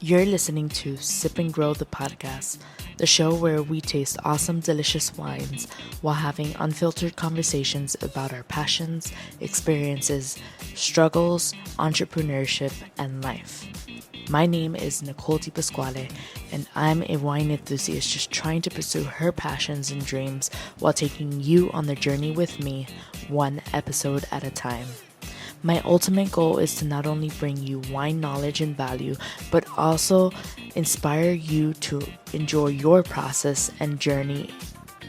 You're listening to Sip and Grow the podcast, the show where we taste awesome, delicious wines while having unfiltered conversations about our passions, experiences, struggles, entrepreneurship, and life. My name is Nicole Di Pasquale, and I'm a wine enthusiast just trying to pursue her passions and dreams while taking you on the journey with me, one episode at a time. My ultimate goal is to not only bring you wine knowledge and value, but also inspire you to enjoy your process and journey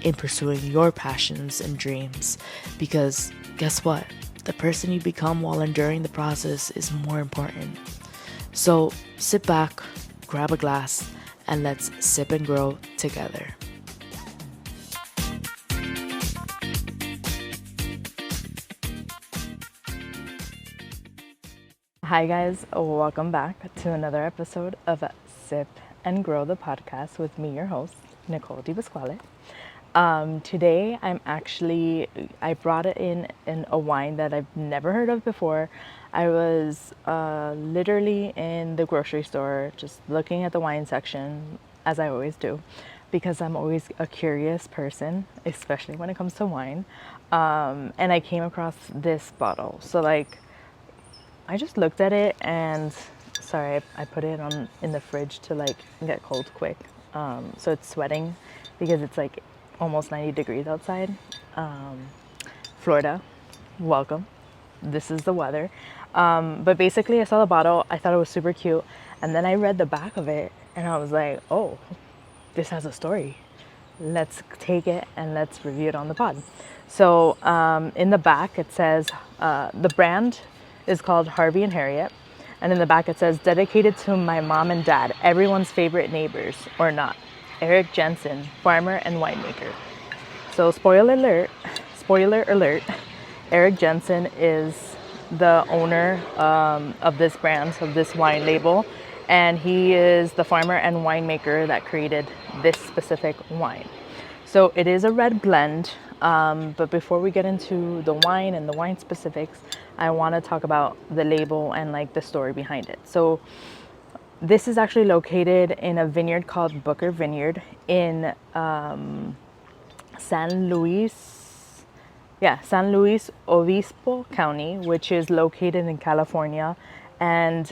in pursuing your passions and dreams. Because guess what? The person you become while enduring the process is more important. So sit back, grab a glass, and let's sip and grow together. Hi guys, welcome back to another episode of Sip and Grow the podcast with me, your host, Nicole Di Pasquale. Today I brought it in a wine that I've never heard of before. I was literally in the grocery store just looking at the wine section, as I always do, because I'm always a curious person, especially when it comes to wine. And I came across this bottle. So I just looked at it and sorry, I put it in the fridge to get cold quick. So it's sweating because it's almost 90 degrees outside. Florida, welcome. This is the weather. But basically I saw the bottle, I thought it was super cute. And then I read the back of it and I was like, oh, this has a story. Let's take it and let's review it on the pod. So in the back it says the brand is called Harvey and Harriet, and in the back it says dedicated to my mom and dad, everyone's favorite neighbors or not, Eric Jensen, farmer and winemaker. So spoiler alert, Eric Jensen is the owner of this brand, of this wine label, and he is the farmer and winemaker that created this specific wine. So it is a red blend, but before we get into the wine and the wine specifics, I want to talk about the label and the story behind it. So this is actually located in a vineyard called Booker Vineyard in San Luis Obispo County, which is located in California. And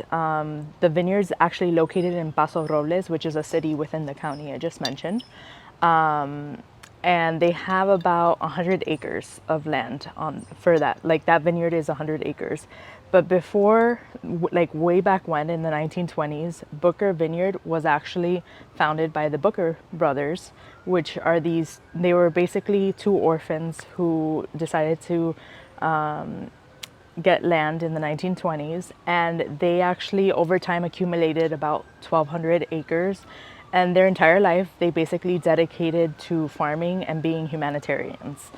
the vineyard is actually located in Paso Robles, which is a city within the county I just mentioned. And they have about 100 acres of land for that. That vineyard is 100 acres. But before, way back when in the 1920s, Booker Vineyard was actually founded by the Booker brothers, which are they were basically two orphans who decided to get land in the 1920s. And they actually, over time, accumulated about 1,200 acres. And their entire life, they basically dedicated to farming and being humanitarians,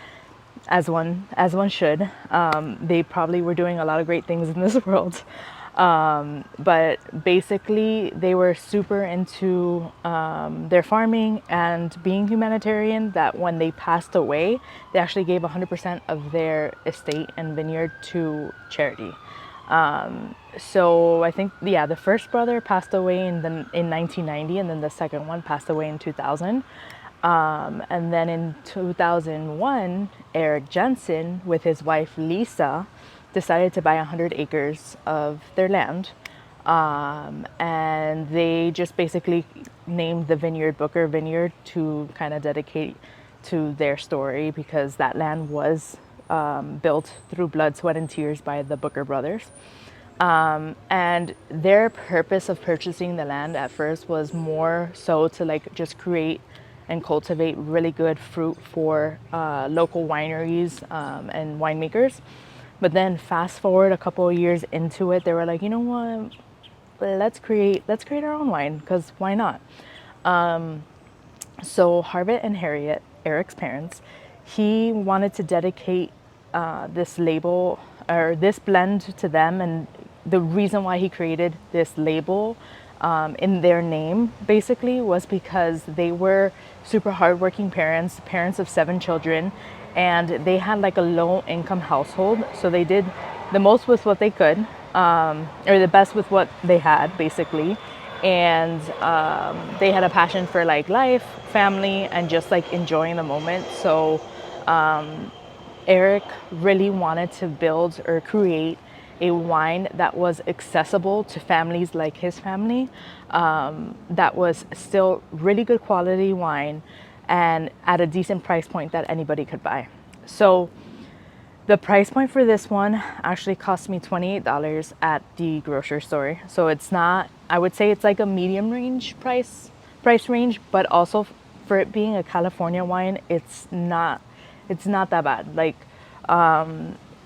as one should. They probably were doing a lot of great things in this world, but basically they were super into their farming and being humanitarian. That when they passed away, they actually gave 100% of their estate and vineyard to charity. So I think, the first brother passed away in 1990, and then the second one passed away in 2000. And then in 2001, Eric Jensen, with his wife Lisa, decided to buy 100 acres of their land. And they just basically named the vineyard Booker Vineyard to kind of dedicate to their story, because that land was built through blood, sweat, and tears by the Booker brothers. And their purpose of purchasing the land at first was more so to just create and cultivate really good fruit for local wineries and winemakers. But then fast forward a couple of years into it, they were like, you know what, let's create our own wine, because why not? So Harvey and Harriet, Eric's parents, he wanted to dedicate this label or this blend to them. And the reason why he created this label in their name basically was because they were super hardworking parents of 7 children, and they had a low income household. So they did the most with what they could, or the best with what they had basically. and they had a passion for like life, family, and just like enjoying the moment. So Eric really wanted to build or create a wine that was accessible to families like his family, that was still really good quality wine and at a decent price point that anybody could buy. So the price point for this one actually cost me $28 at the grocery store. So it's not, I would say it's like a medium range price range, but also for it being a California wine, it's not that bad. Like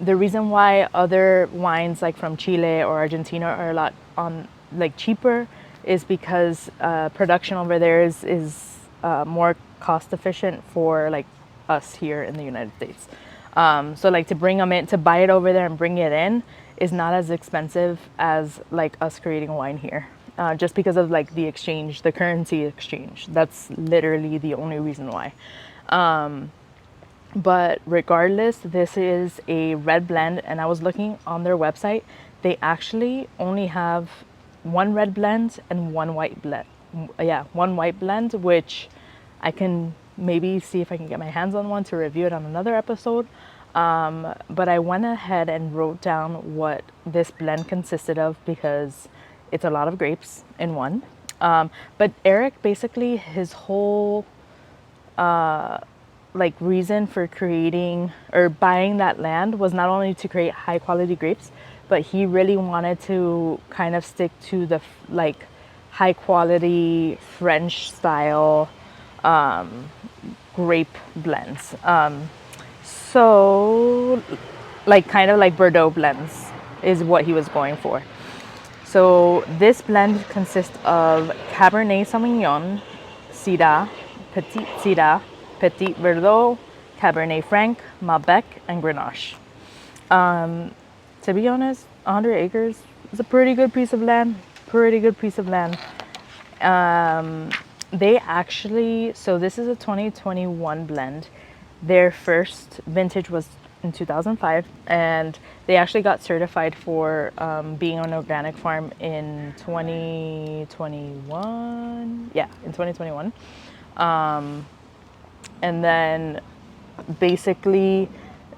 the reason why other wines like from Chile or Argentina are a lot on like cheaper is because production over there is more cost efficient for like us here in the United States. So like to bring them in, to buy it over there and bring it in is not as expensive as like us creating wine here. Just because of like the exchange, the currency exchange. That's literally the only reason why. But regardless, this is a red blend, and I was looking on their website. They actually only have one red blend and one white blend. Yeah, one white blend, which I can maybe see if I can get my hands on one to review it on another episode. But I went ahead and wrote down what this blend consisted of because it's a lot of grapes in one. But Eric, basically, his whole like reason for creating or buying that land was not only to create high quality grapes, but he really wanted to kind of stick to the like high quality French style grape blends. So like kind of like Bordeaux blends is what he was going for. So this blend consists of Cabernet Sauvignon, Syrah, Petit Verdot, Cabernet Franc, Malbec, and Grenache. To be honest, 100 acres is a pretty good piece of land. Pretty good piece of land. They actually, so this is a 2021 blend. Their first vintage was in 2005, and they actually got certified for being an organic farm in 2021. Yeah, in 2021. And then basically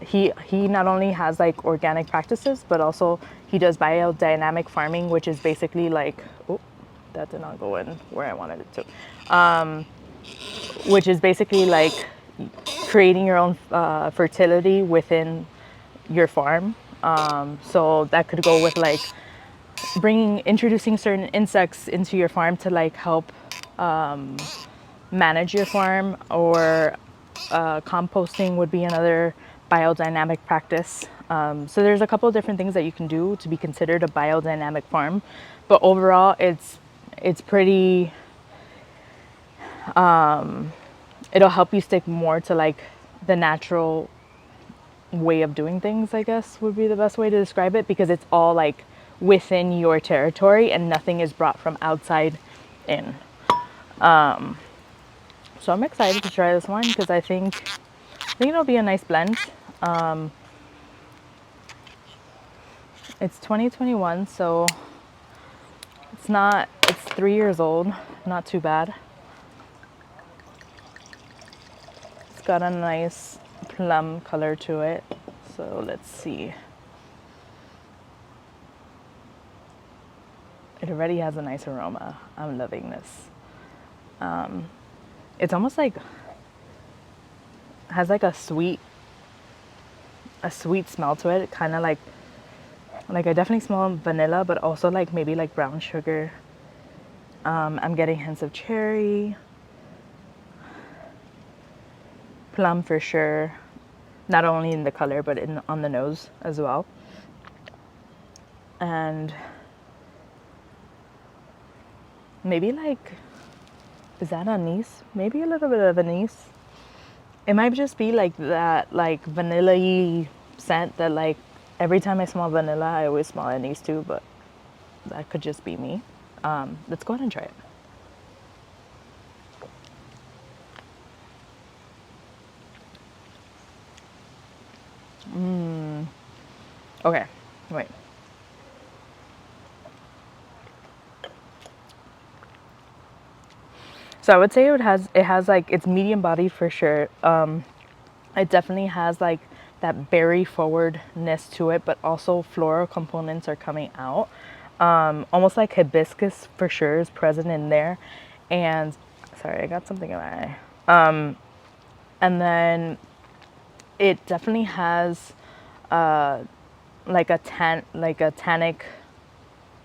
he not only has like organic practices, but also he does biodynamic farming, which is basically like, oh, that did not go in where I wanted it to, which is basically like creating your own fertility within your farm. So that could go with like introducing certain insects into your farm to like help manage your farm, or composting would be another biodynamic practice. So there's a couple of different things that you can do to be considered a biodynamic farm, but overall it's pretty. It'll help you stick more to like the natural way of doing things, I guess would be the best way to describe it, because it's all like within your territory and nothing is brought from outside in. So I'm excited to try this wine because I think it'll be a nice blend. It's 2021, so it's 3 years old, not too bad. It's got a nice plum color to it. So let's see. It already has a nice aroma. I'm loving this. It's almost like has like a sweet smell to it. Kind of like I definitely smell vanilla, but also like maybe like brown sugar. I'm getting hints of cherry, plum for sure. Not only in the color, but on the nose as well. And maybe like, is that anise? Maybe a little bit of anise. It might just be like that, like vanilla-y scent that like every time I smell vanilla, I always smell anise too, but that could just be me. Let's go ahead and try it. Okay, wait. So I would say it has like, it's medium body for sure. It definitely has like that berry forwardness to it, but also floral components are coming out. Almost like hibiscus for sure is present in there. And sorry, I got something in my eye. And then it definitely has like a tannic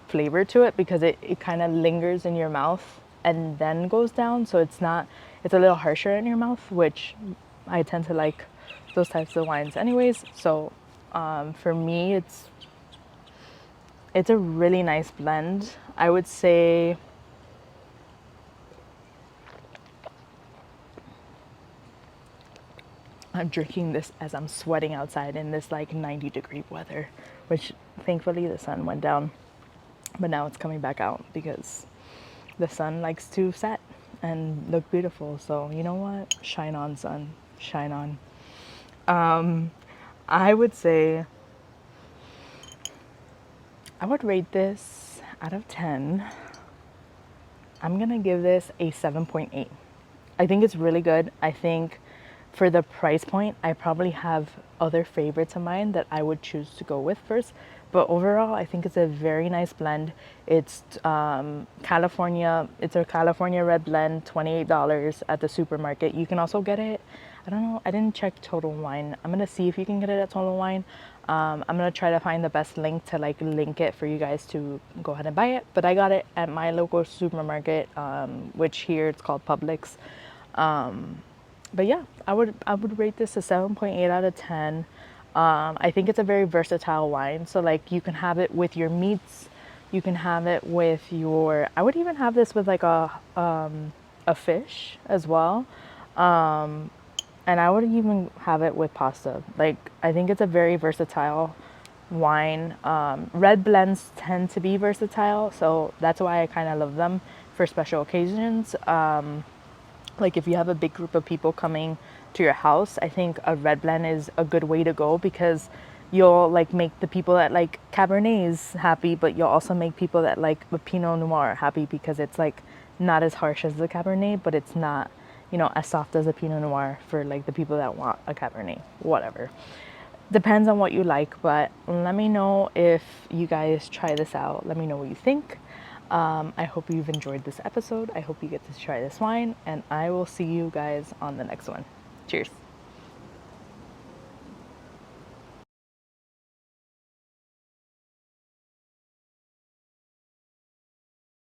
flavor to it, because it kind of lingers in your mouth and then goes down. So it's a little harsher in your mouth, which I tend to like those types of wines anyways. So for me, it's a really nice blend. I would say I'm drinking this as I'm sweating outside in this like 90-degree weather, which thankfully the sun went down, but now it's coming back out because the sun likes to set and look beautiful. So you know what? Shine on, sun. Shine on. I would say I would rate this out of 10. I'm going to give this a 7.8. I think it's really good. I think for the price point, I probably have other favorites of mine that I would choose to go with first. But overall, I think it's a very nice blend. It's California. It's a California red blend, $28 at the supermarket. You can also get it. I don't know. I didn't check Total Wine. I'm gonna see if you can get it at Total Wine. I'm gonna try to find the best link to like link it for you guys to go ahead and buy it. But I got it at my local supermarket, which here it's called Publix. But yeah, I would rate this a 7.8 out of 10. I think it's a very versatile wine. So like you can have it with your meats, you can have it with your. I would even have this with like a fish as well, and I would even have it with pasta. Like I think it's a very versatile wine. Red blends tend to be versatile, so that's why I kind of love them for special occasions. Like if you have a big group of people coming to your house, I think a red blend is a good way to go, because you'll like make the people that like Cabernets happy, but you'll also make people that like a Pinot Noir happy, because it's like not as harsh as the Cabernet, but it's not, as soft as a Pinot Noir for like the people that want a Cabernet, whatever. Depends on what you like, but let me know if you guys try this out. Let me know what you think. I hope you've enjoyed this episode. I hope you get to try this wine, and I will see you guys on the next one. Cheers.